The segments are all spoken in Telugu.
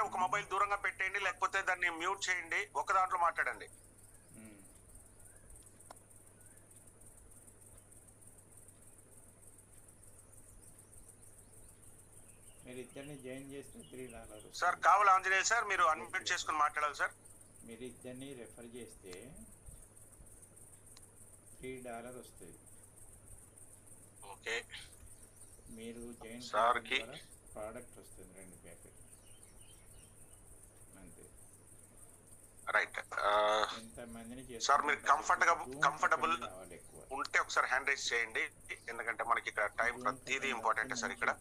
ఒక మొబైల్ దూరంగా పెట్టేయండి, లేకపోతే దాన్ని మ్యూట్ చేయండి, ఒక దాంట్లో మాట్లాడండి. మీరు ఇద్దరిని జాయిన్ చేస్తే $3 సార్ కావాలి ఆంజనేయ సార్, మీరు అన్మ్యూట్ చేసుకుని మాట్లాడాలి సార్. మీరు ఇద్దరిని రెఫర్ చేస్తే $3 వస్తుంది. ఓకే, మీరు జాయిన్ సార్కి ప్రోడక్ట్ వస్తుంది 2 ప్యాకెట్ అంతే. రైట్ ఎంతమందిని సార్, మీరు కంఫర్టబుల్ ఉంటే ఒకసారి హ్యాండ్ రైజ్ చేయండి, ఎందుకంటే మనకి ఇక్కడ టైం ప్రతిదీ ఇంపార్టెంట్ సార్. ఇక్కడ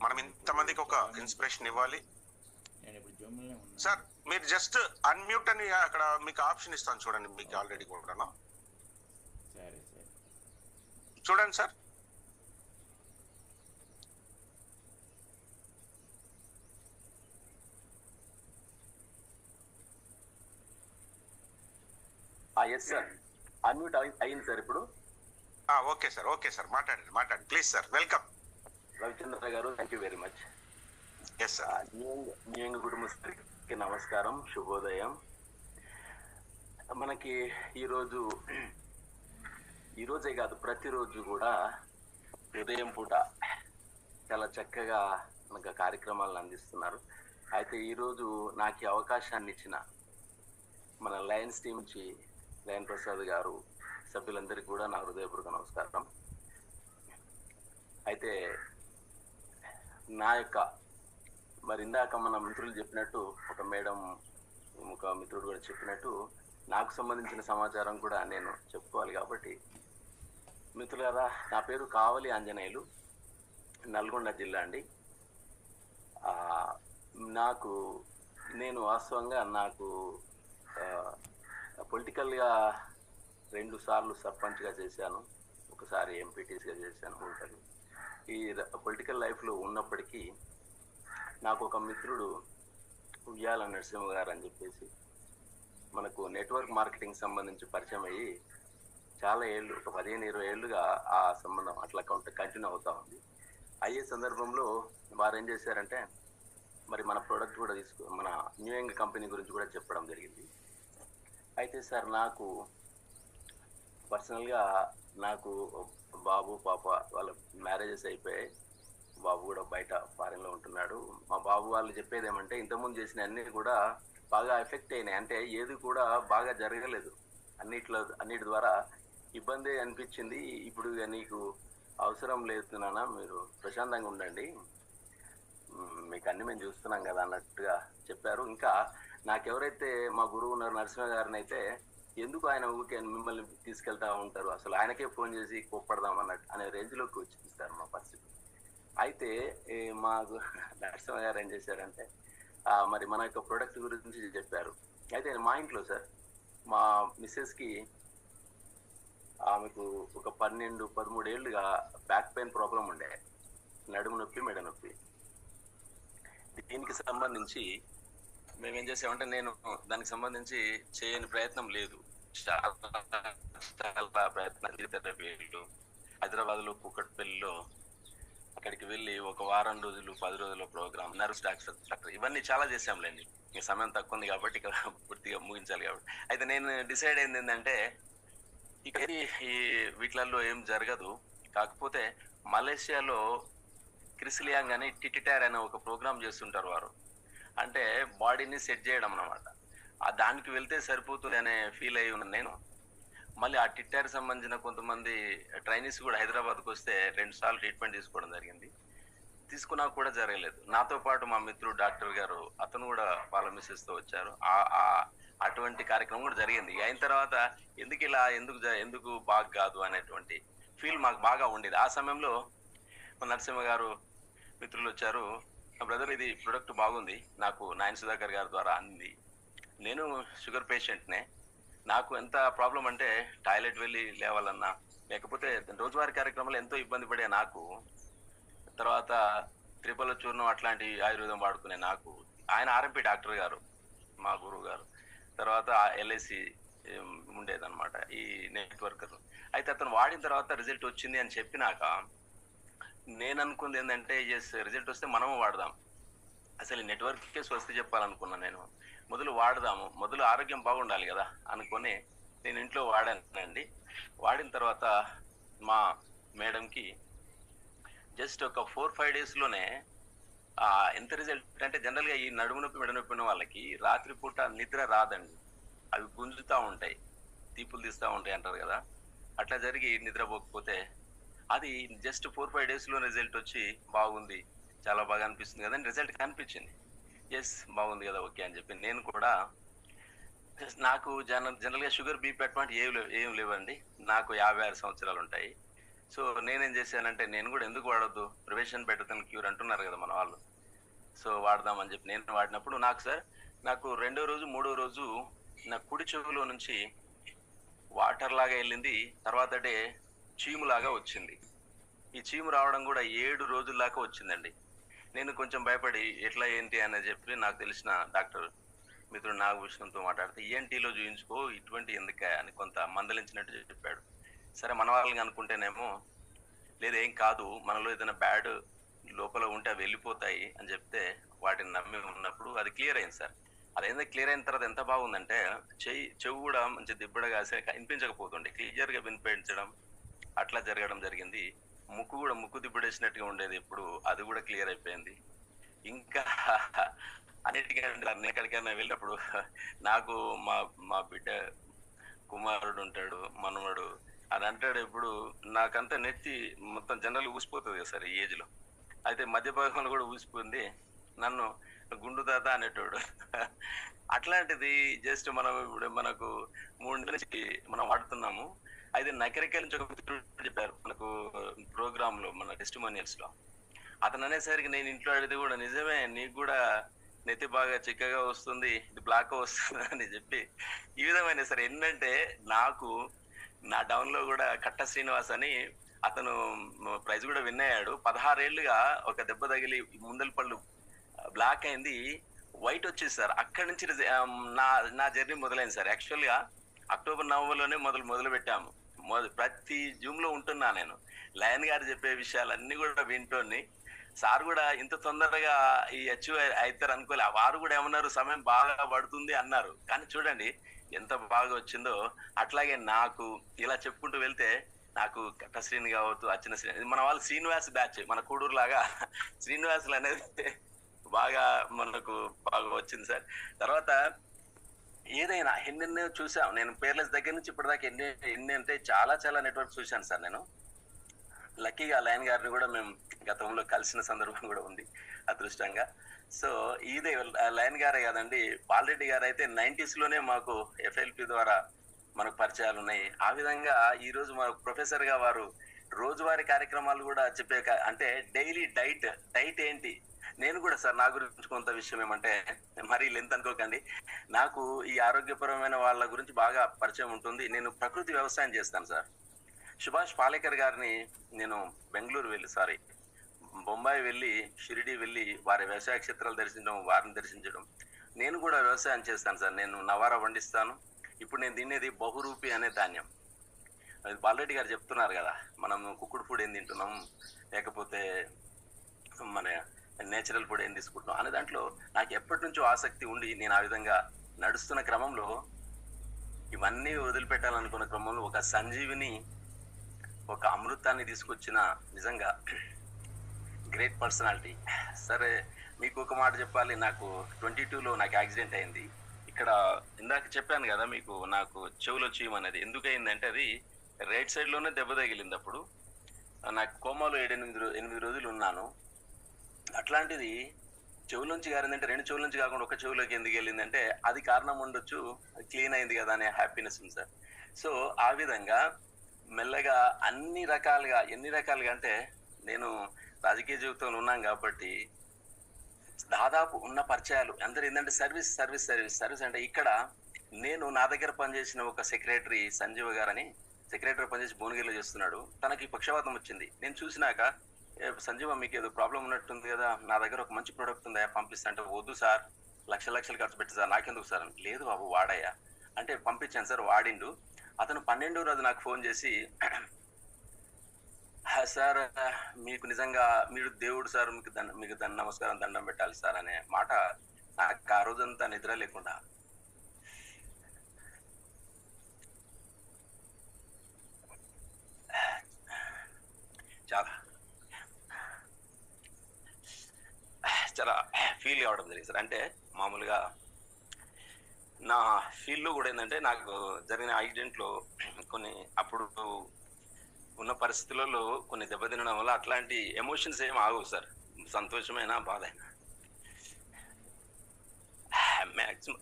మనం ఇంతమందికి ఒక ఇన్స్పిరేషన్ ఇవ్వాలి. సార్ మీరు జస్ట్ అన్మ్యూట్ అని అక్కడ మీకు ఆప్షన్ ఇస్తాను చూడండి, మీకు ఆల్రెడీ కూడా చూడండి సార్. ఎస్ సార్, అన్మ్యూట్ అయింది సార్ ఇప్పుడు. ఓకే సార్, ఓకే సార్, మాట్లాడండి ప్లీజ్ సార్. వెల్కమ్ రవిచంద్ర గారు, thank you very much. Yes sir. New young కుటుంబస్తులకి నమస్కారం, శుభోదయం. మనకి ఈరోజే కాదు, ప్రతిరోజు కూడా ఉదయం పూట చాలా చక్కగా మనకు కార్యక్రమాలను అందిస్తున్నారు. అయితే ఈరోజు నాకు అవకాశాన్ని ఇచ్చిన మన లయన్స్ టీం నుంచి లయన్ ప్రసాద్ గారు, సభ్యులందరికీ కూడా నా హృదయపూర్వక నమస్కారం. అయితే నా యొక్క మరి ఇందాక మన మిత్రులు చెప్పినట్టు, ఒక మిత్రుడు కూడా చెప్పినట్టు, నాకు సంబంధించిన సమాచారం కూడా నేను చెప్పుకోవాలి. కాబట్టి మిత్రులారా, నా పేరు కావలి ఆంజనేయులు, నల్గొండ జిల్లా అండి. నేను వాస్తవంగా పొలిటికల్గా 2 సార్లు సర్పంచ్గా చేశాను, ఒకసారి ఎంపీటీసీగా చేశాను. ఈ పొలిటికల్ లైఫ్లో ఉన్నప్పటికీ నాకు ఒక మిత్రుడు ఉయ్యాల నరసింహ గారు అని చెప్పేసి మనకు నెట్వర్క్ మార్కెటింగ్ సంబంధించి పరిచయం అయ్యి చాలా ఏళ్ళు, ఒక 15-20 ఏళ్ళుగా ఆ సంబంధం అట్లా కంటిన్యూ అవుతా ఉంది. అయ్యే సందర్భంలో వారు ఏం చేశారంటే, మరి మన ప్రోడక్ట్ కూడా మన న్యూ యంగ్ కంపెనీ గురించి కూడా చెప్పడం జరిగింది. అయితే సార్, నాకు పర్సనల్గా బాబు పాప వాళ్ళ మ్యారేజెస్ అయిపోయాయి. బాబు కూడా బయట ఫారెన్లో ఉంటున్నాడు. మా బాబు వాళ్ళు చెప్పేది ఏమంటే, ఇంతకుముందు చేసిన అన్నీ కూడా బాగా ఎఫెక్ట్ అయినాయి, అంటే ఏది కూడా బాగా జరగలేదు, అన్నిటి ద్వారా ఇబ్బంది అనిపించింది. ఇప్పుడు నీకు అవసరం లేదు నాన్న, మీరు ప్రశాంతంగా ఉండండి, మీకు అన్ని మేము చూస్తున్నాం కదా అన్నట్టుగా చెప్పారు. ఇంకా నాకెవరైతే మా గురువు ఉన్నారు నరసింహ గారిని అయితే, ఎందుకు ఆయన ఊరికే మిమ్మల్ని తీసుకెళ్తా ఉంటారు, అసలు ఆయనకే ఫోన్ చేసి కోప్పడదాం అనే రేంజ్లోకి వచ్చింది సార్ మా పరిస్థితి. అయితే మా నరసింహ గారు ఏం చేశారంటే, మరి మన యొక్క ప్రోడక్ట్ గురించి చెప్పారు. అయితే మా ఇంట్లో సార్, మా మిస్సెస్కి ఆమెకు ఒక 12-13 ఏళ్ళుగా బ్యాక్ పెయిన్ ప్రాబ్లం ఉండే, నడుము నొప్పి, మెడ నొప్పి. దీనికి సంబంధించి మేమేం చేసామంటే, నేను దానికి సంబంధించి చేయని ప్రయత్నం లేదు, చాలా ప్రయత్నాలు. హైదరాబాద్లో కూకట్పల్లిలో అక్కడికి వెళ్ళి ఒక వారం రోజులు 10 రోజుల ప్రోగ్రామ్, నర్వ్స్ డాక్టర్, ఇవన్నీ చాలా చేసాంలేండి. ఈ సమయం తక్కువ ఉంది కాబట్టి ఇక పూర్తిగా ముగించాలి కాబట్టి. అయితే నేను డిసైడ్ అయింది ఏంటంటే, ఇక ఈ వీటిలలో ఏం జరగదు. కాకపోతే మలేషియాలో క్రిసిలియాంగ్ అని టిటిటార్ అనే ఒక ప్రోగ్రామ్ చేస్తుంటారు వారు, అంటే బాడీని సెట్ చేయడం అన్నమాట. దానికి వెళ్తే సరిపోతుంది అనే ఫీల్ అయి ఉన్నాను నేను. మళ్ళీ ఆ టిట్టార్ సంబంధించిన కొంతమంది ట్రైనీస్ కూడా హైదరాబాద్కి వస్తే 2 సార్లు ట్రీట్మెంట్ తీసుకోవడం జరిగింది. తీసుకున్నా కూడా జరగలేదు. నాతో పాటు మా మిత్రుడు డాక్టర్ గారు, అతను కూడా వాళ్ళ మిస్సెస్తో వచ్చారు. అటువంటి కార్యక్రమం కూడా జరిగింది. అయిన తర్వాత ఎందుకు బాగా కాదు అనేటువంటి ఫీల్ మాకు బాగా ఉండేది. ఆ సమయంలో నరసింహ గారు మిత్రులు వచ్చారు, బ్రదర్ ఇది ప్రొడక్ట్ బాగుంది, నాకు నాయన సుధాకర్ గారి ద్వారా అంది. నేను షుగర్ పేషెంట్నే, నాకు ఎంత ప్రాబ్లం అంటే టాయిలెట్ వెళ్ళి లేవాలన్నా, లేకపోతే రోజువారీ కార్యక్రమాలు ఎంతో ఇబ్బంది పడే నాకు, తర్వాత త్రిపల చూర్ణం అట్లాంటి ఆయుర్వేదం వాడుకునే నాకు, ఆయన ఆర్ఎంపీ డాక్టర్ గారు మా గురువు గారు, తర్వాత ఎల్ఐసి ఉండేదన్నమాట ఈ నెట్వర్కర్. అయితే అతను వాడిన తర్వాత రిజల్ట్ వచ్చింది అని చెప్పినాక నేను అనుకుంది ఏంటంటే, ఎస్ రిజల్ట్ వస్తే మనము వాడదాం అసలు ఈ నెట్వర్క్కే స్వస్తి చెప్పాలనుకున్నాను నేను. మొదలు వాడదాము, మొదలు ఆరోగ్యం బాగుండాలి కదా అనుకొని నేను ఇంట్లో వాడానండి. వాడిన తర్వాత మా మేడంకి జస్ట్ ఒక 4-5 డేస్లోనే ఎంత రిజల్ట్ అంటే, జనరల్గా ఈ నడుము నొప్పి మెడ నొప్పి ఉన్న వాళ్ళకి రాత్రిపూట నిద్ర రాదండి. అవి గుంజుతూ ఉంటాయి, తీపులు తీస్తూ ఉంటాయి అంటారు కదా. అట్లా జరిగి నిద్రపోకపోతే అది జస్ట్ 4-5 డేస్లో రిజల్ట్ వచ్చి బాగుంది, చాలా బాగా అనిపిస్తుంది కదా అని రిజల్ట్ కనిపించింది. ఎస్ బాగుంది కదా, ఓకే అని చెప్పి నేను కూడా నాకు జనరల్గా షుగర్ బీపీ అటువంటి ఏం లేవండి. నాకు 56 సంవత్సరాలు ఉంటాయి. సో నేనేం చేశానంటే, నేను కూడా ఎందుకు వాడొద్దు, ప్రివెన్షన్ బెటర్ దెన్ క్యూర్ అంటున్నారు కదా మన వాళ్ళు. సో వాడదామని చెప్పి నేను వాడినప్పుడు నాకు 2వ రోజు 3వ రోజు నా కుడి చెవులో నుంచి వాటర్ లాగా వెళ్ళింది. తర్వాత డే చీములాగా వచ్చింది. ఈ చీము రావడం కూడా 7 రోజుల దాకా వచ్చిందండి. నేను కొంచెం భయపడి ఎట్లా ఏంటి అని చెప్పి నాకు తెలిసిన డాక్టర్ మిత్రుడు నాగభూషణంతో మాట్లాడితే, ఈఎన్టీలో చూయించుకో, ఇటువంటి ఎందుక అని కొంత మందలించినట్టు చెప్పాడు. సరే మన వాళ్ళని అనుకుంటేనేమో లేదు ఏం కాదు, మనలో ఏదైనా బ్యాడ్ లోపల ఉంటే అవి వెళ్ళిపోతాయి అని చెప్తే వాటిని నమ్మి ఉన్నప్పుడు అది క్లియర్ అయింది సార్. అదేందో క్లియర్ అయిన తర్వాత ఎంత బాగుందంటే, చెవు కూడా మంచి దిబ్బడగా వినిపించకపోతుండే, క్లియర్గా వినిపించడం అట్లా జరగడం జరిగింది. ముక్కు దిబ్బడేసినట్టుగా ఉండేది ఎప్పుడు, అది కూడా క్లియర్ అయిపోయింది. ఇంకా అన్నిటికంటే ఎక్కడికైనా వెళ్ళినప్పుడు నాకు మా బిడ్డ కుమారుడు ఉంటాడు, మనవడు, అని అంటాడు ఎప్పుడు, నాకంతా నెత్తి మొత్తం జనరల్ ఊసిపోతుంది కదా సార్ ఈ ఏజ్లో. అయితే మధ్య భాగంలో కూడా ఊసిపోయింది, నన్ను గుండు తాత అనేటోడు. అట్లాంటిది జస్ట్ మనం ఇప్పుడు మనకు 3 నెలల నుంచి మనం వాడుతున్నాము. అయితే నకరికల్ నుంచి ఒక చెప్పారు మనకు ప్రోగ్రామ్ లో, మన టెస్టిమోనియల్స్ లో. అతను అనేసరికి నేను ఇంట్లో అడిగితే కూడా, నిజమే నీకు కూడా నెత్తి బాగా చిక్కగా వస్తుంది, ఇది బ్లాక్ వస్తుంది అని చెప్పి ఈ విధమైన సార్. ఏంటంటే నాకు నా డౌన్ లో కూడా కట్ట శ్రీనివాస్ అని అతను ప్రైజ్ కూడా విన్ అయ్యాడు. 16 ఏళ్లుగా ఒక దెబ్బ తగిలి ముందల పళ్ళు బ్లాక్ అయింది, వైట్ వచ్చేది సార్. అక్కడి నుంచి నా జర్నీ మొదలైంది సార్. యాక్చువల్ గా అక్టోబర్ నవంబర్లోనే మొదలు పెట్టాము. ప్రతి జూమ్ లో ఉంటున్నా నేను. లయన్ గారు చెప్పే విషయాలన్నీ కూడా వింటోని, సార్ కూడా ఇంత తొందరగా ఈ అచీవ్ అవుతారు అనుకోలే. వారు కూడా ఏమన్నారు, సమయం బాగా పడుతుంది అన్నారు. కానీ చూడండి ఎంత బాగా వచ్చిందో. అట్లాగే నాకు ఇలా చెప్పుకుంటూ వెళ్తే, నాకు కట్టశ్రీని కావచ్చు, అచ్చిన శ్రీని, మన వాళ్ళు శ్రీనివాస్ బ్యాచ్, మన కూడూరు లాగా శ్రీనివాసులు అనేది బాగా మనకు బాగా వచ్చింది సార్. తర్వాత ఏదైనా ఎన్నెన్నో చూసాం నేను, పేర్లెస్ దగ్గర నుంచి ఇప్పటిదాకా ఎన్ని అంటే చాలా నెట్వర్క్ చూశాను సార్ నేను. లక్కీగా లయన్ గారిని కూడా మేము గతంలో కలిసిన సందర్భం కూడా ఉంది అదృష్టంగా. సో ఇదే లయన్ గారే కాదండి, బాలరెడ్డి గారు అయితే 90s లోనే మాకు ఎఫ్ఎల్పి ద్వారా మనకు పరిచయాలు ఉన్నాయి. ఆ విధంగా ఈ రోజు మన ప్రొఫెసర్ గా వారు రోజువారీ కార్యక్రమాలు కూడా చెప్పే, అంటే డైలీ డైట్ ఏంటి. నేను కూడా సార్ నా గురించి కొంత విషయం ఏమంటే, మరీ లెంత్ అనుకోకండి, నాకు ఈ ఆరోగ్యపరమైన వాళ్ళ గురించి బాగా పరిచయం ఉంటుంది. నేను ప్రకృతి వ్యవసాయం చేస్తాను సార్. సుభాష్ పాలేకర్ గారిని నేను బొంబాయి వెళ్ళి, షిరిడి వెళ్ళి వారి వ్యవసాయ క్షేత్రాలు దర్శించడం, వారిని దర్శించడం. నేను కూడా వ్యవసాయం చేస్తాను సార్. నేను నవారా పండిస్తాను. ఇప్పుడు నేను తినేది బహురూపి అనే ధాన్యం. అది బాలరెడ్డి గారు చెప్తున్నారు కదా, మనం కుక్కుడు ఫుడ్ ఏం తింటున్నాం, లేకపోతే మన నేచురల్ ఫుడ్ ఏం తీసుకుంటున్నాం అనే దాంట్లో నాకు ఎప్పటి నుంచో ఆసక్తి ఉండి, నేను ఆ విధంగా నడుస్తున్న క్రమంలో, ఇవన్నీ వదిలిపెట్టాలనుకున్న క్రమంలో ఒక సంజీవిని, ఒక అమృతాన్ని తీసుకొచ్చిన నిజంగా గ్రేట్ పర్సనాలిటీ. సరే మీకు ఒక మాట చెప్పాలి, నాకు 22లో నాకు యాక్సిడెంట్ అయింది. ఇక్కడ ఇందాక చెప్పాను కదా మీకు, నాకు చెవులో చీమ అనేది ఎందుకు అయిందంటే, అది రైట్ సైడ్ లోనే దెబ్బ తగిలింది. అప్పుడు నాకు కోమాలో 7-8 రోజులు ఉన్నాను. అట్లాంటిది చెవులోంచి గారిందంటే, 2 చెవుల నుంచి కాకుండా ఒక చెవులోకి ఎందుకు వెళ్ళిందంటే, అది కారణం ఉండొచ్చు, క్లీన్ అయింది కదా అనే హ్యాపీనెస్ ఉంది సార్. సో ఆ విధంగా మెల్లగా ఎన్ని రకాలుగా అంటే, నేను రాజకీయ జీవితంలో ఉన్నాను కాబట్టి దాదాపు ఉన్న పరిచయాలు అందరు ఏంటంటే సర్వీస్ అంటే, ఇక్కడ నేను నా దగ్గర పనిచేసిన ఒక సెక్రటరీ సంజీవ గారని, సెక్రటరీ పనిచేసి భువనగిరిలో చేస్తున్నాడు. తనకి పక్షవాతం వచ్చింది. నేను చూసినాక, సంజీవ మీకు ఏదో ప్రాబ్లం ఉన్నట్టుంది కదా, నా దగ్గర ఒక మంచి ప్రోడక్ట్ ఉందా పంపిస్తా అంటే, వద్దు సార్, లక్షలు ఖర్చు పెట్టి సార్, నాకెందుకు సార్. లేదు బాబు వాడయ్యా అంటే పంపించాను సార్. వాడిండు. అతను 12వ రోజు నాకు ఫోన్ చేసి, సార్ మీకు నిజంగా మీరు దేవుడు సార్, మీకు నమస్కారం దండం పెట్టాలి సార్ అనే మాట నాకు ఆ రోజంతా నిద్ర లేకుండా చాలా చాలా ఫీల్ కావడం జరిగింది సార్. అంటే మామూలుగా నా ఫీల్డ్లో కూడా ఏంటంటే నాకు జరిగిన యాక్సిడెంట్లో కొన్ని అప్పుడు ఉన్న పరిస్థితులలో కొన్ని దెబ్బతినడం వల్ల అట్లాంటి ఎమోషన్స్ ఏమి ఆగవు సార్. సంతోషమైన బాధ అయినా మ్యాక్సిమం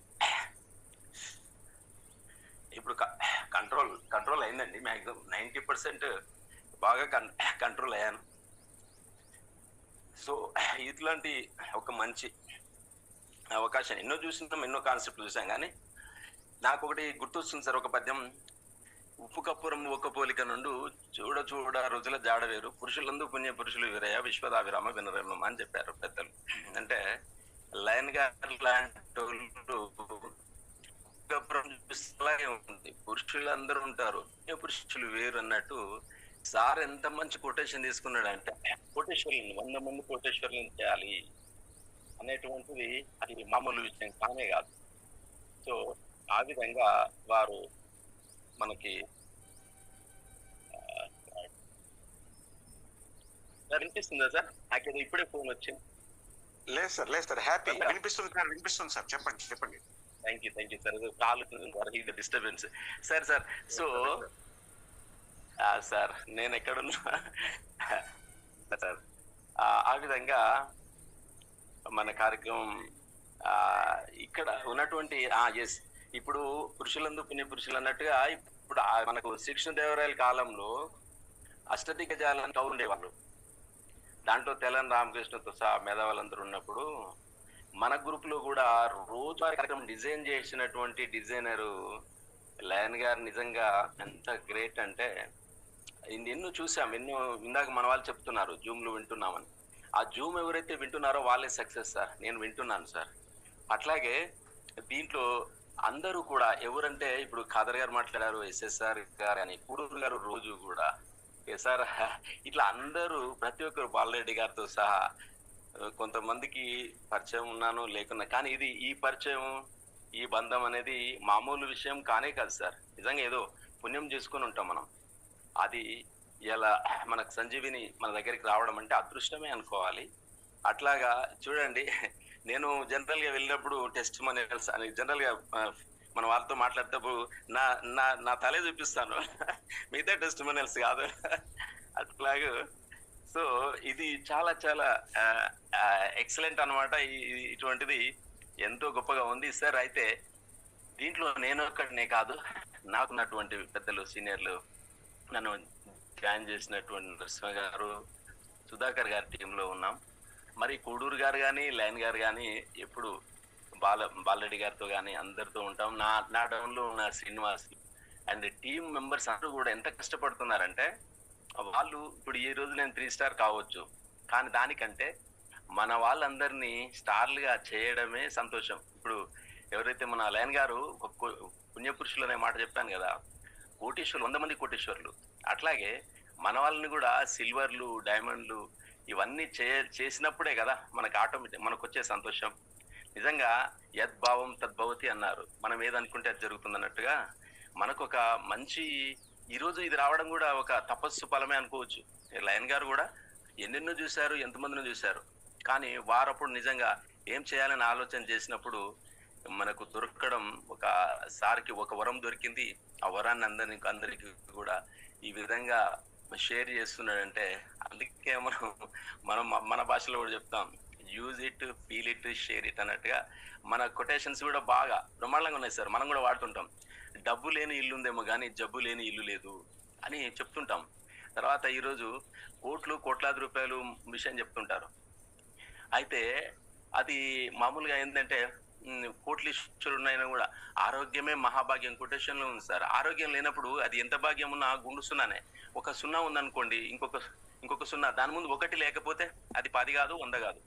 ఇప్పుడు కంట్రోల్ అయిందండి. మ్యాక్సిమం 90% బాగా కంట్రోల్ అయ్యాను. సో ఇట్లాంటి ఒక మంచి అవకాశం ఎన్నో చూసినాం, ఎన్నో కాన్సెప్ట్లు చూసాం, కానీ నాకు ఒకటి గుర్తొస్తుంది సార్. ఒక పద్యం, ఉప్పు కప్పురం ఒక్క పోలిక నుండు చూడ చూడ రుచుల జాడవేరు పురుషులందు పుణ్య పురుషులు వీరయ్య విశ్వదాభిరామ వినరేమ అని చెప్పారు పెద్దలు. అంటే లయన్ గారు లాంటి కప్పురం చూస్తే ఉంది, పురుషులందరూ ఉంటారు, పురుషులు వేరు అన్నట్టు సార్ ఎంత మంచి కొటేషన్ తీసుకున్నాడంటే, కోటేశ్వర్లను 100 మంది కోటేశ్వర్లను చేయాలి అనేటువంటిది అది మామూలు విషయం కానే కాదు. సో ఆ విధంగా వారు మనకి వినిపిస్తుందా సార్? నాకేదో ఇప్పుడే ఫోన్ వచ్చింది. లేదు సార్ హ్యాపీ వినిపిస్తుంది సార్. చెప్పండి. Thank you sir. Call disturbance sir. So sir నేను ఎక్కడున్నా సార్ ఆ విధంగా మన కార్యక్రమం ఇక్కడ ఉన్నటువంటి ఎస్ ఇప్పుడు పురుషులందు పుణ్య పురుషులు అన్నట్టుగా ఇప్పుడు మనకు శ్రీకృష్ణదేవరాయల కాలంలో అష్టదిగ్గజాలను కవులు ఉండేవాళ్ళు. దాంట్లో తెలంగాణ రామకృష్ణతో సహా మేధావులందరూ ఉన్నప్పుడు మన గ్రూప్ లో కూడా రోజువారీ కార్యక్రమం డిజైన్ చేసినటువంటి డిజైనరు లయన్ గారు నిజంగా ఎంత గ్రేట్ అంటే ఎన్నో చూసాం, ఎన్నో ఇందాక మన వాళ్ళు చెప్తున్నారు జూమ్లు వింటున్నామని. ఆ జూమ్ ఎవరైతే వింటున్నారో వాళ్ళే సక్సెస్ సార్. నేను వింటున్నాను సార్. అట్లాగే దీంట్లో అందరూ కూడా ఎవరంటే ఇప్పుడు ఖాదర్ గారు మాట్లాడారు, ఎస్ఎస్ఆర్ గారు అని, కూడూరు గారు రోజు కూడా సార్ ఇట్లా అందరూ ప్రతి ఒక్కరు బాలరెడ్డి గారితో సహా కొంతమందికి పరిచయం ఉన్నాను లేకున్నా, కానీ ఇది ఈ పరిచయం ఈ బంధం అనేది మామూలు విషయం కానే కాదు సార్. నిజంగా ఏదో పుణ్యం చేసుకొని ఉంటాం మనం. అది ఇలా మనకు సంజీవిని మన దగ్గరికి రావడం అంటే అదృష్టమే అనుకోవాలి. అట్లాగా చూడండి, నేను జనరల్ గా వెళ్ళినప్పుడు టెస్ట్ మనల్స్ అని జనరల్ గా మన వాళ్ళతో మాట్లాడేటప్పుడు నా తలే చూపిస్తాను, మిగతా టెస్ట్ మనల్స్ కాదు. అట్లాగే సో ఇది చాలా చాలా ఎక్సలెంట్ అనమాట. ఇటువంటిది ఎంతో గొప్పగా ఉంది సార్. అయితే దీంట్లో నేను ఒక్కడనే కాదు, నాకున్నటువంటి పెద్దలు సీనియర్లు నన్ను జాయిన్ చేసినటువంటి నరసింహ గారు, సుధాకర్ గారి టీంలో ఉన్నాం. మరి కూడూరు గారు కానీ లయన్ గారు కానీ ఎప్పుడు బాలరెడ్డి గారితో కానీ అందరితో ఉంటాం. నా డౌన్లో ఉన్న శ్రీనివాస్ అండ్ టీమ్ మెంబర్స్ అందరూ కూడా ఎంత కష్టపడుతున్నారంటే, వాళ్ళు ఇప్పుడు ఈ రోజు నేను 3 స్టార్ కావచ్చు, కానీ దానికంటే మన వాళ్ళందరినీ స్టార్లుగా చేయడమే సంతోషం. ఇప్పుడు ఎవరైతే మన లయన్ గారు పుణ్యపురుషులు అనే మాట చెప్పాను కదా, కోటీశ్వర్లు 100 మంది కోటీశ్వర్లు. అట్లాగే మన వాళ్ళని కూడా సిల్వర్లు డైమండ్లు ఇవన్నీ చేసినప్పుడే కదా మనకు ఆటోమేటిక్ మనకు వచ్చే సంతోషం. నిజంగా యద్భావం తద్భవతి అన్నారు. మనం ఏదనుకుంటే అది జరుగుతుంది అన్నట్టుగా మనకు ఒక మంచి ఈరోజు ఇది రావడం కూడా ఒక తపస్సు ఫలమే అనుకోవచ్చు. లయన్ గారు కూడా ఎన్నెన్నో చూశారు, ఎంతమందిని చూశారు, కానీ వారప్పుడు నిజంగా ఏం చేయాలని ఆలోచన చేసినప్పుడు మనకు దొరకడం ఒక సార్కి ఒక వరం దొరికింది. ఆ వరాన్ని అందరికి కూడా ఈ విధంగా షేర్ చేస్తున్నాడంటే, అందుకే మనం మన భాషలో కూడా చెప్తాం, use it, feel it, share it అన్నట్టుగా. మన కొటేషన్స్ కూడా బాగా బ్రహ్మాండంగా ఉన్నాయి సార్. మనం కూడా వాడుతుంటాం. డబ్బు లేని ఇల్లు ఉందేమో కానీ జబ్బు లేని ఇల్లు లేదు అని చెప్తుంటాం. తర్వాత ఈరోజు కోట్లాది రూపాయలు విషయం చెప్తుంటారు. అయితే అది మామూలుగా ఏంటంటే కోట్లీశ్వరుడు ఉన్నాయని కూడా ఆరోగ్యమే మహాభాగ్యం కొటేషన్లో ఉంది సార్. ఆరోగ్యం లేనప్పుడు అది ఎంత భాగ్యం ఉన్నా గుండు సున్నానే. ఒక సున్నా ఉందనుకోండి, ఇంకొక సున్నా, దాని ముందు ఒకటి లేకపోతే అది 10 కాదు 100 కాదు.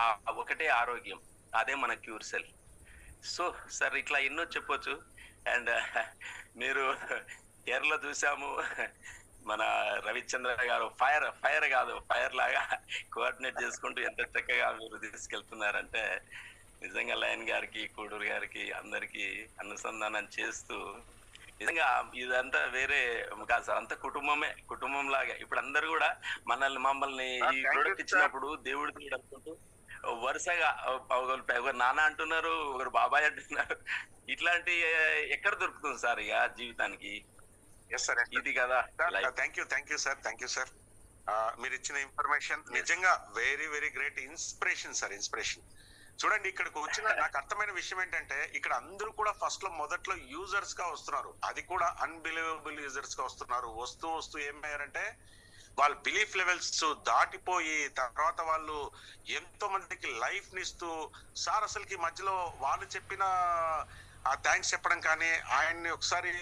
ఆ ఒకటే ఆరోగ్యం, అదే మన క్యూర్ సెల్. సో సార్ ఇట్లా ఎన్నో చెప్పొచ్చు. అండ్ మీరు కేరళ చూసాము, మన రవిచంద్ర గారు ఫైర్ కాదు ఫైర్ లాగా కోఆర్డినేట్ చేసుకుంటూ ఎంత చక్కగా మీరు తీసుకెళ్తున్నారంటే నిజంగా లయన్ గారికి కూడూరు గారికి అందరికి అనుసంధానం చేస్తూ నిజంగా ఇదంతా వేరే కాదు సార్, అంత కుటుంబం లాగా. ఇప్పుడు అందరు కూడా మమ్మల్ని ఈ ప్రోడక్ట్ ఇచ్చినప్పుడు దేవుడి కూడా అనుకుంటూ వరుసగా ఒకరు నాన్న అంటున్నారు, ఒకరు బాబాయ్ అంటున్నారు. ఇట్లాంటి ఎక్కడ దొరుకుతుంది సార్ ఇక జీవితానికి? ఇది కదా. Thank you sir. మీరు ఇచ్చిన ఇన్ఫర్మేషన్ నిజంగా very very great. Inspiration sir, inspiration. చూడండి, ఇక్కడికి వచ్చిన నాకు అర్థమైన విషయం ఏంటంటే ఇక్కడ అందరూ కూడా ఫస్ట్ లో మొదట్లో యూజర్స్ గా వస్తున్నారు, అది కూడా అన్బిలీవబుల్ యూజర్స్ గా వస్తున్నారు. వస్తూ ఏమయ్యారంటే వాళ్ళ బిలీఫ్ లెవెల్స్ దాటిపోయి తర్వాత వాళ్ళు ఎంతో మందికి లైఫ్ నిస్తూ సార్ అసలుకి మధ్యలో వాళ్ళు చెప్పిన ఆ థ్యాంక్స్ చెప్పడం కానీ ఆయన్ని ఒకసారి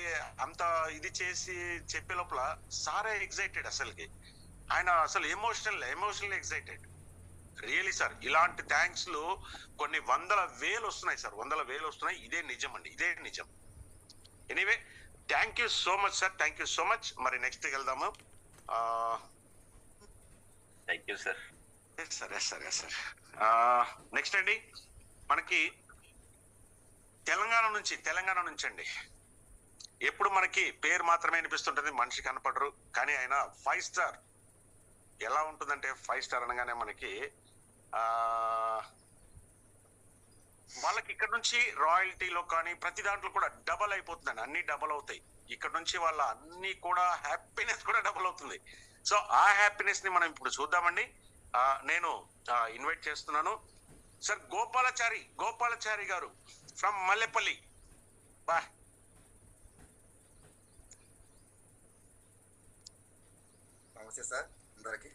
అంత ఇది చేసి చెప్పే లోపల సారే ఎగ్జైటెడ్. అసలుకి ఆయన అసలు ఎమోషనల్ ఎగ్జైటెడ్. రియలీ సార్, ఇలాంటి థ్యాంక్స్ లు కొన్ని వందల వేలు వస్తున్నాయి సార్, ఇదే నిజం అండి, ఇదే నిజం. Anyway, thank you so much sir, thank you so much. మరి నెక్స్ట్ వెళ్దాము. Thank you sir. Sir next అండి మనకి తెలంగాణ నుంచి అండి. ఎప్పుడు మనకి పేరు మాత్రమే అనిపిస్తుంటది, మనిషి కనపడరు. కానీ ఆయన 5 స్టార్. ఎలా ఉంటుందంటే 5 స్టార్ అనగానే మనకి వాళ్ళకి ఇక్కడ నుంచి రాయల్టీలో కానీ ప్రతి దాంట్లో కూడా డబల్ అయిపోతుందండి, అన్ని డబల్ అవుతాయి. ఇక్కడ నుంచి వాళ్ళ అన్ని కూడా హ్యాపీనెస్ కూడా డబల్ అవుతుంది. సో ఆ హ్యాపీనెస్ ని మనం ఇప్పుడు చూద్దామండి. నేను ఇన్వైట్ చేస్తున్నాను సార్ గోపాలచారి గారు ఫ్రమ్ మల్లెపల్లి. బా నమస్తే సార్ అందరికి.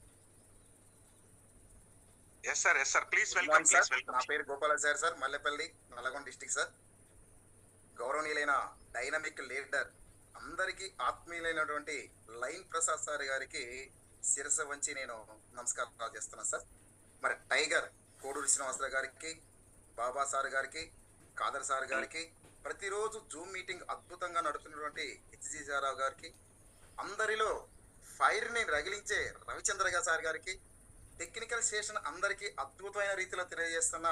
Yes sir please welcome. నా పేరు Gopalachari sir, Mallepalli, Nalgonda district sir. గౌరవనీయులైన డైనమిక్ లీడర్ అందరికీ ఆత్మీయులైనటువంటి లైన్ ప్రసాద్ సార్ గారికి శిరస వంచి నేను నమస్కారాలు చేస్తున్నాను సార్. మరి టైగర్ కోడూరు శ్రీనివాసరావు గారికి, బాబా సార్ గారికి, కాదర్ సార్ గారికి, ప్రతిరోజు జూమ్ మీటింగ్ అద్భుతంగా నడుపుతున్నటువంటి హెచ్జి సారావు గారికి, అందరిలో ఫైర్ ని రగిలించే రవిచంద్ర సార్ గారికి, టెక్నికల్ స్టేషన్ అందరికీ అద్భుతమైన రీతిలో తెలియజేస్తున్న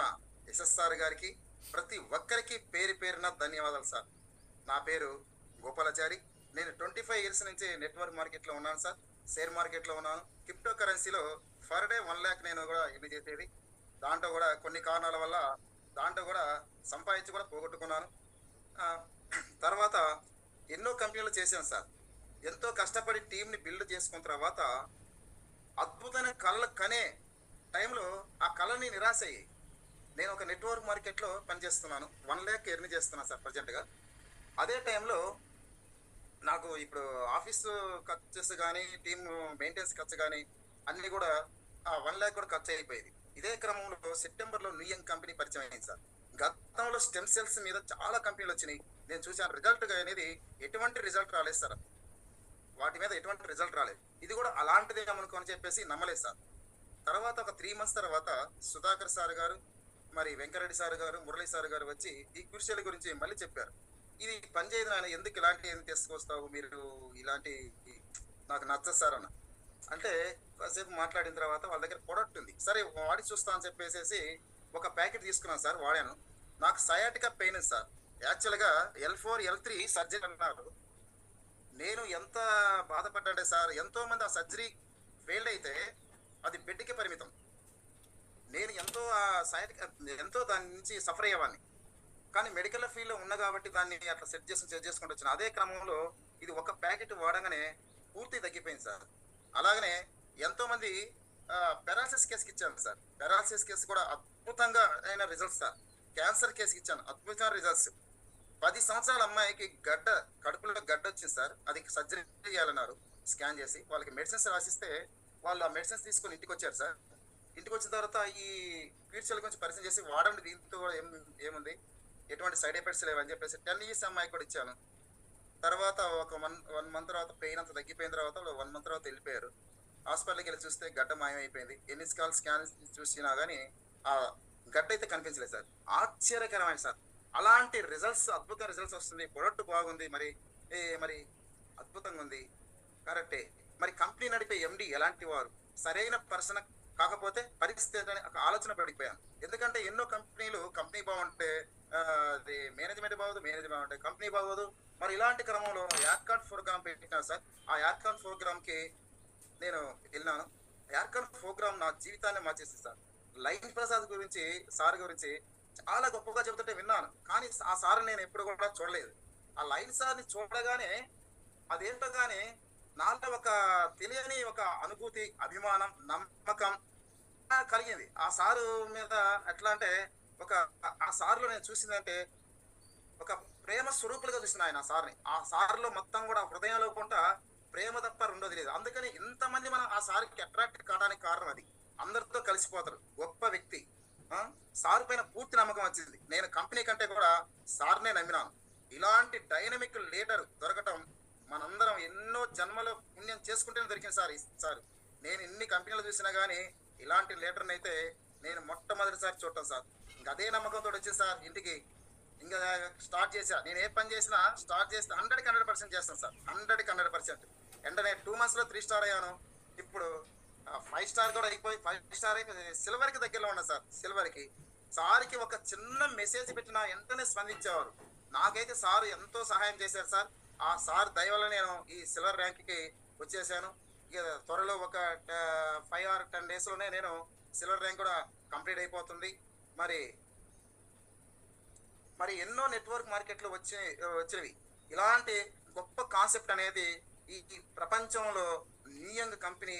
ఎస్ఎస్ఆర్ గారికి, ప్రతి ఒక్కరికి పేరున ధన్యవాదాలు సార్. నా పేరు గోపాలాచారి. నేను 25 ఇయర్స్ నుంచి నెట్వర్క్ మార్కెట్లో ఉన్నాను సార్. షేర్ మార్కెట్లో ఉన్నాను. క్రిప్టో కరెన్సీలో పర్ డే 1 lakh నేను కూడా ఎన్ని చేసేది. దాంట్లో కూడా కొన్ని కారణాల వల్ల దాంట్లో కూడా సంపాదించి కూడా పోగొట్టుకున్నాను. తర్వాత ఎన్నో కంపెనీలు చేశాను సార్. ఎంతో కష్టపడి టీంని బిల్డ్ చేసుకున్న తర్వాత అద్భుతమైన కళలు కనే టైంలో ఆ కళని నిరాశ అయ్యి నేను ఒక నెట్వర్క్ మార్కెట్లో పనిచేస్తున్నాను. 1 lakh ఎర్న్ చేస్తున్నాను సార్ ప్రజెంట్గా. అదే టైంలో నాకు ఇప్పుడు ఆఫీసు ఖర్చు కానీ టీమ్ మెయింటెనెన్స్ ఖర్చు కానీ అన్నీ కూడా ఆ 1 lakh కూడా ఖర్చు అయిపోయేది. ఇదే క్రమంలో సెప్టెంబర్లో న్యూయంగ్ కంపెనీ పరిచయం అయింది సార్. గతంలో స్టెమ్ సెల్స్ మీద చాలా కంపెనీలు వచ్చినాయి, నేను చూసాను. రిజల్ట్ అనేది ఎటువంటి రిజల్ట్ రాలేదు సార్, వాటి మీద ఎటువంటి రిజల్ట్ రాలేదు. ఇది కూడా అలాంటిదే అనుకోని చెప్పేసి నమ్మలేదు సార్. తర్వాత ఒక 3 months తర్వాత సుధాకర్ సార్ గారు, మరి వెంకరెడ్డి సార్ గారు, మురళీ సార్ గారు వచ్చి ఈ కృషిల గురించి మళ్ళీ చెప్పారు. ఇది పనిచేయదు నాయన, ఎందుకు ఇలాంటి ఏం తీసుకొస్తావు మీరు, ఇలాంటి నాకు నచ్చదు సార్ అన్న. అంటే కాసేపు మాట్లాడిన తర్వాత వాళ్ళ దగ్గర ప్రొడక్ట్ ఉంది, సరే వాడి చూస్తా అని చెప్పేసి ఒక ప్యాకెట్ తీసుకున్నాను సార్. వాడాను. నాకు సయాటికా పెయిన్ సార్. యాక్చువల్గా L4 L3 సర్జరీ అన్నారు. నేను ఎంత బాధపడ్డాడే సార్, ఎంతో మంది ఆ సర్జరీ ఫెయిల్డ్ అయితే అది బెడ్కి పరిమితం. నేను ఎంతో దాని నుంచి సఫర్ అయ్యేవాడిని. కానీ మెడికల్ ఫీల్డ్లో ఉన్నా కాబట్టి దాన్ని అట్లా సెట్ చేసుకుంటూ వచ్చిన. అదే క్రమంలో ఇది ఒక ప్యాకెట్ వాడగానే పూర్తి తగ్గిపోయింది సార్. అలాగనే ఎంతో మంది పెరాలసిస్ కేసుకి ఇచ్చాను సార్. పెరాలసిస్ కేసు కూడా అద్భుతంగా అయిన రిజల్ట్స్ సార్. క్యాన్సర్ కేసుకి ఇచ్చాను, అద్భుతమైన రిజల్ట్స్. 10 సంవత్సరాల అమ్మాయికి కడుపులో గడ్డ వచ్చింది సార్. అది సర్జరీ చేయాలన్నారు. స్కాన్ చేసి వాళ్ళకి మెడిసిన్స్ రాసిస్తే వాళ్ళు ఆ మెడిసిన్స్ తీసుకొని ఇంటికి వచ్చారు సార్. ఇంటికి వచ్చిన తర్వాత ఈ క్యూర్చల్ గురించి పరిచయం చేసి వాడండి, దీంతో ఏముంది, ఎటువంటి సైడ్ ఎఫెక్ట్స్ లేవని చెప్పేసి 10 years అమ్మాయికి కూడా ఇచ్చాను. తర్వాత ఒక 1 month తర్వాత పెయిన్ అంతా తగ్గిపోయిన తర్వాత 1 month తర్వాత వెళ్ళిపోయారు. హాస్పిటల్కి వెళ్ళి చూస్తే గడ్డ మాయమైపోయింది. ఎన్ని స్కాన్ చూసినా కానీ ఆ గడ్డ అయితే కనిపించలేదు సార్. ఆశ్చర్యకరమైన సార్. అలాంటి రిజల్ట్స్, అద్భుత రిజల్ట్స్ వస్తుంది. ప్రొడక్ట్ బాగుంది, మరి అద్భుతంగా ఉంది, కరెక్టే. మరి కంపెనీ నడిపే ఎండి ఎలాంటి వారు, సరైన పర్సన్ కాకపోతే పరిస్థితి ఏంటని ఒక ఆలోచన పడిపోయాను. ఎందుకంటే ఎన్నో కంపెనీ బాగుంటే అది మేనేజ్మెంట్ బాగుంటే కంపెనీ బాగోదు. మరి ఇలాంటి క్రమంలో యార్కాన్ ప్రోగ్రామ్ పెట్టినాను సార్. ఆ యార్కాన్ ప్రోగ్రామ్ కి నేను వెళ్ళినాను. యార్కాన్ ప్రోగ్రామ్ నా జీవితాన్ని మార్చేసింది సార్. లైన్ ప్రసాద్ గురించి, సార్ గురించి చాలా గొప్పగా చెబుతుంటే విన్నాను, కానీ ఆ సార్ నేను ఎప్పుడు కూడా చూడలేదు. ఆ లైన్ సార్ని చూడగానే అదేంటో కానీ నాలో ఒక తెలియని ఒక అనుభూతి, అభిమానం, నమ్మకం కలిగింది ఆ సారు మీద. ఎట్లా అంటే ఆ సార్లో నేను చూసిందంటే ఒక ప్రేమ స్వరూపులుగా చూసిన ఆయన సార్ని. ఆ సార్లో మొత్తం కూడా హృదయంలో కొంట ప్రేమ తప్ప రెండోది లేదు. అందుకని ఇంతమంది మనం ఆ సార్కి అట్రాక్ట్ కావడానికి కారణం అది. అందరితో కలిసిపోతారు, గొప్ప వ్యక్తి. సార్ పైన పూర్తి నమ్మకం వచ్చింది. నేను కంపెనీ కంటే కూడా సార్నే నమ్మినాను. ఇలాంటి డైనమిక్ లీడర్ దొరకటం మనందరం ఎన్నో జన్మలో పుణ్యం చేసుకుంటేనే దొరికింది సార్. సార్ నేను ఎన్ని కంపెనీలు చూసినా కానీ ఇలాంటి లీడర్ని అయితే నేను మొట్టమొదటిసారి చూడటం సార్. ఇంకా అదే నమ్మకంతో వచ్చింది సార్. ఇంటికి ఇంకా స్టార్ట్ చేశా. నేను ఏ పని చేసినా స్టార్ట్ చేస్తే 100% చేస్తాను సార్. 100%. వెంటనే 2 monthsలో 3 స్టార్ అయ్యాను. ఇప్పుడు 5 స్టార్ కూడా అయిపోయి 5 స్టార్ అయిపోయి సిల్వర్కి దగ్గరలో ఉన్నా సార్. సిల్వర్కి సార్కి ఒక చిన్న మెసేజ్ పెట్టినా వెంటనే స్పందించేవారు. నాకైతే సార్ ఎంతో సహాయం చేశారు సార్. ఆ సార్ దయ వల్ల నేను ఈ సిల్వర్ ర్యాంక్కి వచ్చేసాను. ఇక త్వరలో ఒక 5 or 10 daysలోనే నేను సిల్వర్ ర్యాంక్ కూడా కంప్లీట్ అయిపోతుంది. మరి ఎన్నో నెట్వర్క్ మార్కెట్లు వచ్చేవి. ఇలాంటి గొప్ప కాన్సెప్ట్ అనేది ఈ ప్రపంచంలో నియంగ్ కంపెనీ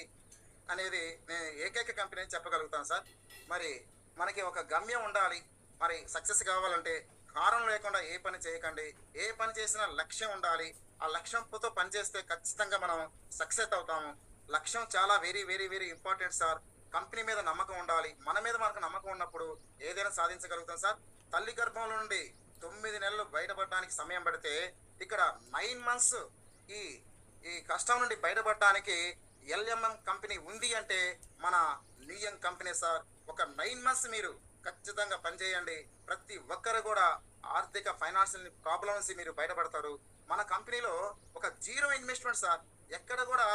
అనేది నేను ఏకైక కంపెనీ అని చెప్పగలుగుతాను సార్. మరి మనకి ఒక గమ్యం ఉండాలి. మరి సక్సెస్ కావాలంటే కారణం లేకుండా ఏ పని చేయకండి. ఏ పని చేసినా లక్ష్యం ఉండాలి. ఆ లక్ష్యంతో పనిచేస్తే ఖచ్చితంగా మనం సక్సెస్ అవుతాము. లక్ష్యం చాలా very very very important sir. Company మీద నమ్మకం ఉండాలి. మన మీద మనకు నమ్మకం ఉన్నప్పుడు ఏదైనా సాధించగలుగుతాం సార్. తల్లి గర్భంలో నుండి 9 నెలలు బయటపడడానికి సమయం పడితే ఇక్కడ 9 months ఈ కష్టం నుండి బయటపడడానికి LMM కంపెనీ ఉంది అంటే మన నియంగ్ కంపెనీ సార్. ఒక 9 months మీరు ఖచ్చితంగా పనిచేయండి. ప్రతి ఒక్కరు కూడా ఆర్థిక ఫైనాన్షియల్ ప్రాబ్లమ్స్ మీరు బయటపడతారు. మన కంపెనీలో ఒక 0 ఇన్వెస్ట్మెంట్ సార్. ఎక్కడ కూడా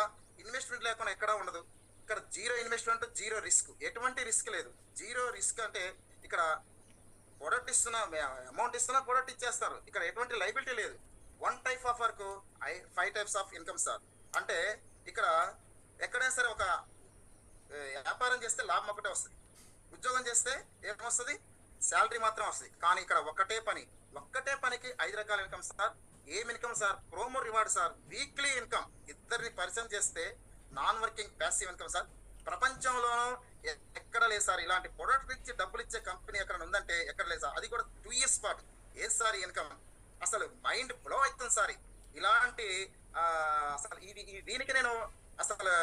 ఇన్వెస్ట్మెంట్ లేకుండా ఎక్కడ ఉండదు. ఇక్కడ 0 ఇన్వెస్ట్మెంట్, 0 రిస్క్. ఎటువంటి రిస్క్ లేదు. 0 రిస్క్ అంటే ఇక్కడ ప్రొడక్ట్ ఇస్తున్నా, అమౌంట్ ఇస్తున్నా, ప్రొడక్ట్ ఇచ్చేస్తారు. ఇక్కడ ఎటువంటి లైబిలిటీ లేదు. 1 type of work, 5 types of income sir. అంటే ఇక్కడ ఎక్కడైనా సరే ఒక వ్యాపారం చేస్తే లాభం ఒకటే వస్తుంది. ఉద్యోగం చేస్తే ఏమొస్తుంది? శాలరీ మాత్రం వస్తుంది. కానీ ఇక్కడ ఒక్కటే పనికి 5 రకాల ఇన్కమ్ సార్. ఏం income sir? Promo reward sir, weekly income. ఇద్దరిని పరిచయం చేస్తే non working passive income sir. ప్రపంచంలోనూ ఎక్కడ లేదు సార్. ఇలాంటి ప్రొడక్ట్ ఇచ్చి డబ్బులు ఇచ్చే కంపెనీ ఎక్కడ ఉందంటే ఎక్కడ లేదు సార్. అది కూడా 2 years పాటు. ఏది సార్ ఇన్కమ్? అసలు మైండ్ బ్లో అవుతుంది సార్. ఇలాంటి అసలు దీనికి నేను అసలు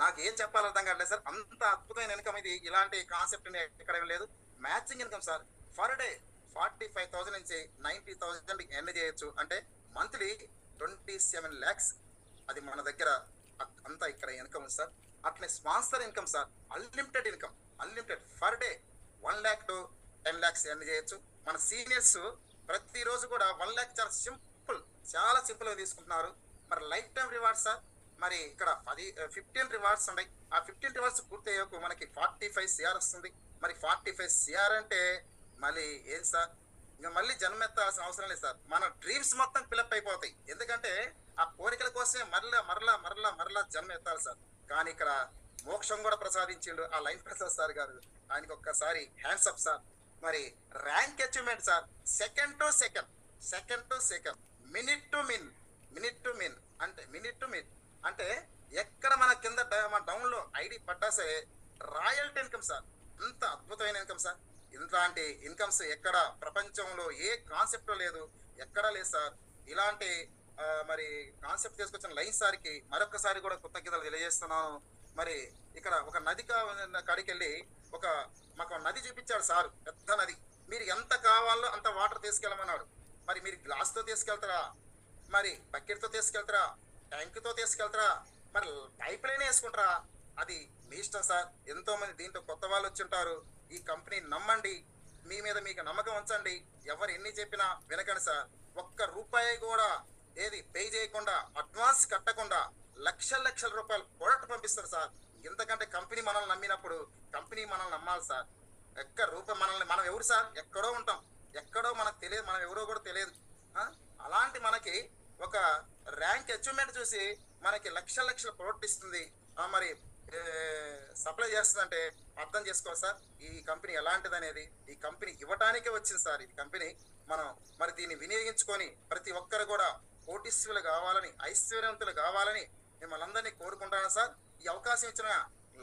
నాకు ఏం చెప్పాలో అర్థం కావట్లేదు సార్. అంత అద్భుతమైన ఇన్కమ్ ఇది. ఇలాంటి కాన్సెప్ట్ ఎక్కడ లేదు. Matching income sir. Per day 45,000 నుంచి 90,000 ఎర్న్ చేయొచ్చు. అంటే మంత్లీ 27 lakhs. అది మన దగ్గర అంతా ఇక్కడ ఇన్కమ్ ఉంది సార్. అట్లే sponsor income sir. Unlimited income, unlimited. Per day 1 lakh to 10 lakhs earn చేయొచ్చు. మన సీనియర్స్ ప్రతిరోజు కూడా 1 lakh చాలా సింపుల్గా తీసుకుంటున్నారు. మరి లైఫ్ టైం రివార్డ్స్ సార్. మరి ఇక్కడ 15 రివార్డ్స్ ఉన్నాయి. ఆ 15 రివార్డ్స్ పూర్తి అయ్యాక మనకి 45 CR వస్తుంది. మరి 45 CR అంటే మళ్ళీ ఏం సార్? ఇంకా మళ్ళీ జన్మెత్తాల్సిన అవసరం లేదు సార్. మన డ్రీమ్స్ మొత్తం ఫిలప్ అయిపోతాయి. ఎందుకంటే ఆ కోరికల కోసమే మరలా జన్మ ఎత్తాలి సార్. కానీ ఇక్కడ మోక్షం కూడా ప్రసాదించిండు ఆ లైన్ ప్రసాద్ సార్ గారు. ఆయనకి ఒక్కసారి హ్యాండ్స్ అప్ సార్. మరి rank achievement sir. Second to second, minute to min అంటే ఎక్కడ మన కింద మన డౌన్ లో ఐడి పడ్డా సరే రాయల్టీ ఇన్కమ్ సార్. అంత అద్భుతమైన ఇన్కమ్ సార్. ఇలాంటి ఇన్కమ్స్ ఎక్కడ ప్రపంచంలో ఏ కాన్సెప్ట్ లేదు, ఎక్కడా లేదు సార్. ఇలాంటి మరి కాన్సెప్ట్ తీసుకొచ్చిన లైన్ సార్కి మరొకసారి కూడా కృతజ్ఞతలు తెలియజేస్తున్నాను. మరి ఇక్కడ ఒక నది కాడికి వెళ్ళి మాకు నది చూపించాడు సార్. పెద్ద నది. మీరు ఎంత కావాలో అంత వాటర్ తీసుకెళ్ళమన్నాడు. మరి మీరు గ్లాస్తో తీసుకెళ్తారా, మరి బకెట్తో తీసుకెళ్తారా, ట్యాంక్తో తీసుకెళ్తారా, మరి పైప్ లైన్ వేసుకుంటారా? అది మీ ఇష్టం సార్. ఎంతో మంది దీంట్లో కొత్త వాళ్ళు వచ్చి ఉంటారు. ఈ కంపెనీ నమ్మండి. మీ మీద మీకు నమ్మకం ఉంచండి. ఎవరు ఎన్ని చెప్పినా వినకండి సార్. 1 రూపాయి కూడా ఏది పే చేయకుండా, అడ్వాన్స్ కట్టకుండా లక్షల రూపాయలు ప్రోడక్ట్ పంపిస్తారు సార్. ఎందుకంటే కంపెనీ మనల్ని నమ్మినప్పుడు కంపెనీ మనల్ని నమ్మాలి సార్. రూపాయి మనం ఎవరు సార్? ఎక్కడో ఉంటాం, ఎక్కడో మనకు తెలియదు, మనం ఎవరో కూడా తెలియదు. అలాంటి మనకి ఒక ర్యాంక్ అచీవ్మెంట్ చూసి మనకి లక్షల ప్రోడక్ట్ ఇస్తుంది, మరి సప్లై చేస్తుందంటే అర్థం చేసుకోవాలి సార్ ఈ కంపెనీ ఎలాంటిది అనేది. ఈ కంపెనీ ఇవ్వటానికే వచ్చింది సార్. ఈ కంపెనీ మనం మరి దీన్ని వినియోగించుకొని ప్రతి ఒక్కరు కూడా కోటీశ్వరులు కావాలని, ఐశ్వర్యవంతులు కావాలని మిమ్మల్ని అందరినీ కోరుకుంటాను సార్. ఈ అవకాశం ఇచ్చిన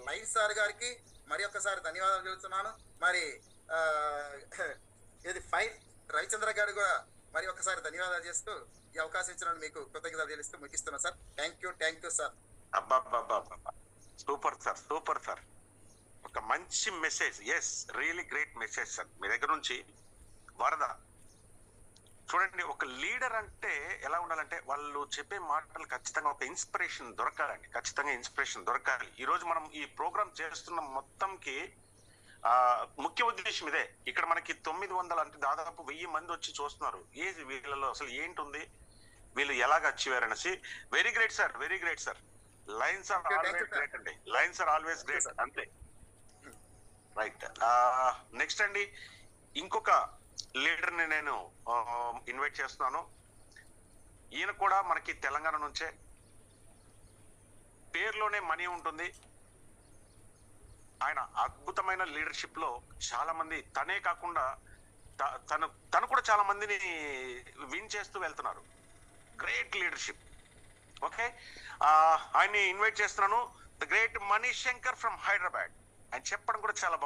లైన్ సార్ గారికి మరి ఒక్కసారి ధన్యవాదాలు తెలుస్తున్నాను. మరి ఇది ఫైన్ రవిచంద్ర గారు కూడా మరి ఒక్కసారి ధన్యవాదాలు చేస్తూ ఈ అవకాశం ఇచ్చిన మీకు కృతజ్ఞతలు తెలుస్తూ ముగిస్తున్నాను సార్. Thank you sir. అబ్బా సూపర్ సార్, సూపర్ సార్. ఒక మంచి message. Yes, really great message sir మీ దగ్గర నుంచి. వరద చూడండి, ఒక లీడర్ అంటే ఎలా ఉండాలంటే వాళ్ళు చెప్పే మాటలు ఖచ్చితంగా ఒక ఇన్స్పిరేషన్ దొరకాలండి, ఖచ్చితంగా ఇన్స్పిరేషన్ దొరకాలి. ఈ రోజు మనం ఈ ప్రోగ్రామ్ చేస్తున్న మొత్తంకి ముఖ్య ఉద్దేశం ఇదే. ఇక్కడ మనకి 900 అంటే దాదాపు 1000 మంది వచ్చి చూస్తున్నారు. వీళ్ళలో అసలు ఏంటుంది, వీళ్ళు ఎలాగ అచీవ్ అనేసి. Very great sir, very great sir. Lions are always great అండి, లైన్స్ ఆర్ ఆల్వేస్ గ్రేట్, అంతే. రైట్, నెక్స్ట్ అండి ఇంకొక లీడర్ ని నేను ఇన్వైట్ చేస్తున్నాను. ఈయన కూడా మనకి తెలంగాణ నుంచే. పేరులోనే మనీ ఉంటుంది. ఆయన అద్భుతమైన లీడర్షిప్ లో చాలా మంది, తనే కాకుండా తను కూడా చాలా మందిని విన్ చేస్తూ వెళ్తున్నారు. Great leadership. ఓకే, ఆయన్ని ఇన్వైట్ చేస్తున్నాను. The great Mani Shankar from Hyderabad. ఆయన చెప్పడం కూడా చాలా బాగుంది.